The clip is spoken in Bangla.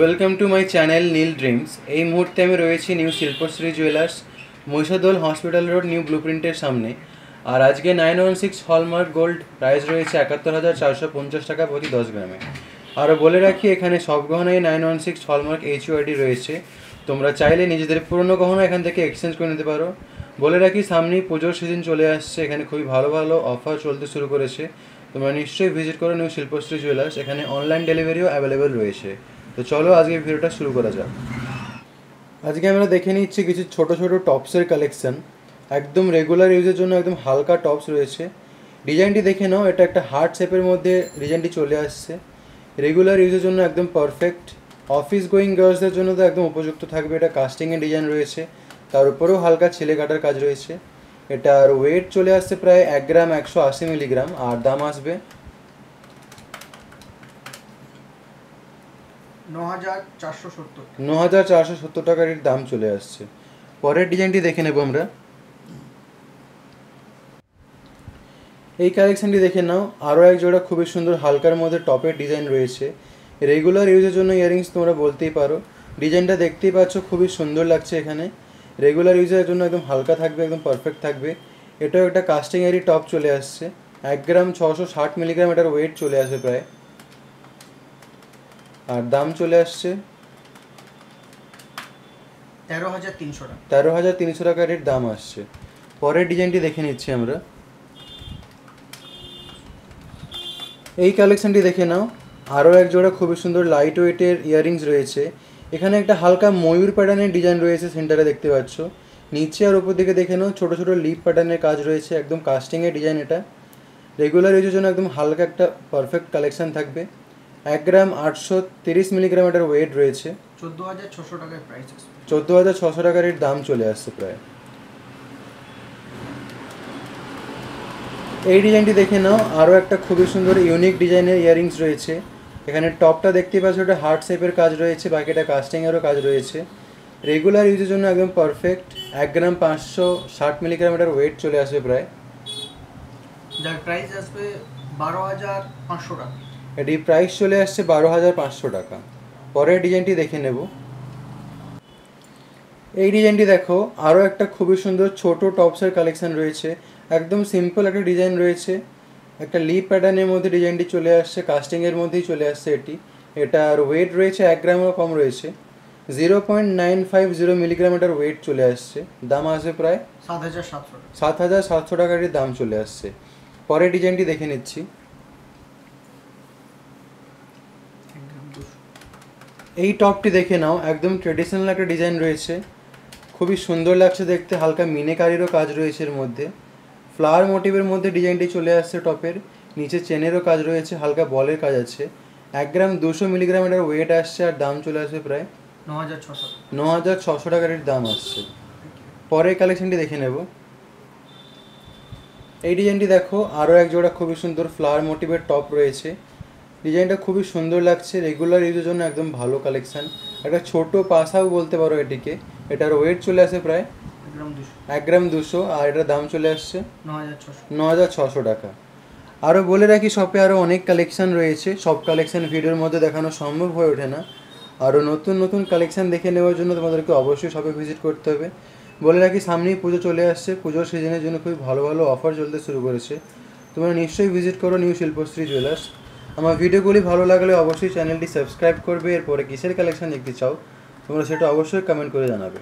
Welcome to my channel Neel dreams. এই মুহূর্তে আমি রয়েছি new Shilpashree jewellers, Mahishadal hospital road, new ব্লুপ্রিন্টের সামনে। আর আজকে 916 হলমার্ক গোল্ড প্রাইস রয়েছে 71,450 টাকা প্রতি 10 গ্রামে। আরও বলে রাখি, এখানে সব গহনায় 916 হলমার্ক HUID রয়েছে। তোমরা চাইলে নিজেদের পুরনো গহনা এখান থেকে এক্সচেঞ্জ করে নিতে পারো। বলে রাখি, সামনেই পুজোর সিজন চলে আসছে, এখানে খুবই ভালো ভালো অফার চলতে শুরু করেছে। তোমরা নিশ্চয়ই ভিজিট করো নিউ শিল্পশ্রী জুয়েলার্স, এখানে অনলাইন ডেলিভারিও অ্যাভেলেবেল রয়েছে। তো চলো আজকে ভিডিওটা শুরু করা যাক। আজকে আমরা দেখে নিচ্ছি কিছু ছোট ছোট টপসের কালেকশন। একদম রেগুলার ইউজের জন্য একদম হালকা টপস রয়েছে। ডিজাইনটি দেখে নাও, এটা একটা হার্ট শেপের মধ্যে ডিজাইনটি চলে আসছে। রেগুলার ইউজের জন্য একদম পারফেক্ট। অফিস গোয়িং গার্লসদের জন্য তো একদম উপযুক্ত থাকবে। এটা কাস্টিংয়ের ডিজাইন রয়েছে, তার উপরেও হালকা ছেলে কাটার কাজ রয়েছে। এটার ওয়েট চলে আসছে প্রায় 1 গ্রাম 180 মিলিগ্রাম, আর দাম আসবে 9,470 টাকার দাম চলে আসছে। পরের ডিজাইনটি দেখে নেব আমরা। এই কালেকশনটি দেখে নাও, আরও এক জোড়া খুবই সুন্দর হালকার মধ্যে টপের ডিজাইন রয়েছে। রেগুলার ইউজের জন্য ইয়াররিংস তোমরা বলতেই পারো। ডিজাইনটা দেখতেই পাচ্ছ, খুবই সুন্দর লাগছে। এখানে রেগুলার ইউজের জন্য একদম হালকা থাকবে, একদম পারফেক্ট থাকবে। এটাও একটা কাস্টিংয়েরই টপ চলে আসছে। 1 গ্রাম 660 মিলিগ্রাম এটার ওয়েট চলে আসে প্রায়, আর দাম চলে আসছে 13,300 টাকার দাম আসছে। পরের ডিজাইনটি দেখে নিচ্ছি আমরা। এই কালেকশনটি দেখে নাও, আরও এক জোড়া খুবই সুন্দর লাইট ওয়েটের ইয়াররিংস রয়েছে। এখানে একটা হালকা ময়ূর প্যাটার্নের ডিজাইন রয়েছে, সেন্টারে দেখতে পাচ্ছ। নিচে আর উপর দিকে দেখে নাও, ছোটো ছোটো লিপ প্যাটার্নের কাজ রয়েছে। একদম কাস্টিংয়ের ডিজাইন। এটা রেগুলার ইউজের জন্য একদম হালকা একটা পারফেক্ট কালেকশন থাকবে। 1 গ্রাম 830 মিলিগ্রাম এটার ওয়েট রয়েছে। 14,600 টাকার প্রাইস আছে। 14,600 টাকার দাম চলে আসছে প্রায়। এই ডিজাইনটি দেখে নাও, আরও একটা খুবই সুন্দর ইউনিক ডিজাইনের ইয়াররিংস রয়েছে। এখানে টপটা দেখতে পাচ্ছ, ওটা হার্ট শেপের কাজ রয়েছে, বাকিটা কাস্টিংয়েরও কাজ রয়েছে। রেগুলার ইউজের জন্য একদম পারফেক্ট। 1 গ্রাম 560 মিলিগ্রাম এটার ওয়েট চলে আসবে প্রায়, যার প্রাইস আসবে 12,500 টাকা। এটির প্রাইস চলে আসছে 12,500 টাকা। পরের ডিজাইনটি দেখে নেব। এই ডিজাইনটি দেখো, আরও একটা খুবই সুন্দর ছোট টপসের কালেকশন রয়েছে। একদম সিম্পল একটা ডিজাইন রয়েছে, একটা লিপ প্যাটার্নের মধ্যে ডিজাইনটি চলে আসছে, কাস্টিংয়ের মধ্যেই চলে আসছে এটি। এটার ওয়েট রয়েছে 1 গ্রামেরও কম রয়েছে। 0.950 মিলিগ্রাম এটার ওয়েট চলে আসছে। দাম আসবে প্রায় 7,700 টাকার দাম চলে আসছে। পরের ডিজাইনটি দেখে নিচ্ছি। এই টপটি দেখে নাও, একদম ট্রেডিশনাল একটা ডিজাইন রয়েছে, খুবই সুন্দর লাগছে দেখতে। হালকা মিনেকারিরও কাজ রয়েছে এর মধ্যে। ফ্লাওয়ার মোটিভের মধ্যে ডিজাইনটি চলে আসছে টপের। নিচে চেনেরও কাজ রয়েছে, হালকা বলের কাজ আছে। 1 গ্রাম 200 মিলিগ্রাম এটার ওয়েট আসছে, আর দাম চলে আসবে প্রায় 9,600 টাকার দাম আসছে। পরের কালেকশনটি দেখে নেব। এই ডিজাইনটি দেখো, আরও এক জোড়া খুবই সুন্দর ফ্লাওয়ার মোটিভের টপ রয়েছে। ডিজাইনটা খুবই সুন্দর লাগছে, রেগুলার ইউজের জন্য একদম ভালো কালেকশান। একটা ছোট পাশাও বলতে পারো এটিকে। এটার ওয়েট চলে আসে প্রায় 1 গ্রাম 200, আর এটার দাম চলে আসছে 9,600 টাকা। আরও বলে রাখি, শপে আরও অনেক কালেকশান রয়েছে। সব কালেকশান ভিডিওর মধ্যে দেখানো সম্ভব হয়ে ওঠে না। আরও নতুন নতুন কালেকশান দেখে নেওয়ার জন্য তোমাদেরকে অবশ্যই শপে ভিজিট করতে হবে। বলে রাখি, সামনেই পুজো চলে আসছে, পুজোর সিজনের জন্য খুবই ভালো ভালো অফার চলতে শুরু করেছে। তোমরা নিশ্চয়ই ভিজিট করো নিউ শিল্পশ্রী জুয়েলার্স। আমার ভিডিওগুলি ভালো লাগলে অবশ্যই চ্যানেলটি সাবস্ক্রাইব করবে। এরপরে কিসের কালেকশান দেখতে চাও তোমরা সেটা অবশ্যই কমেন্ট করে জানাবে।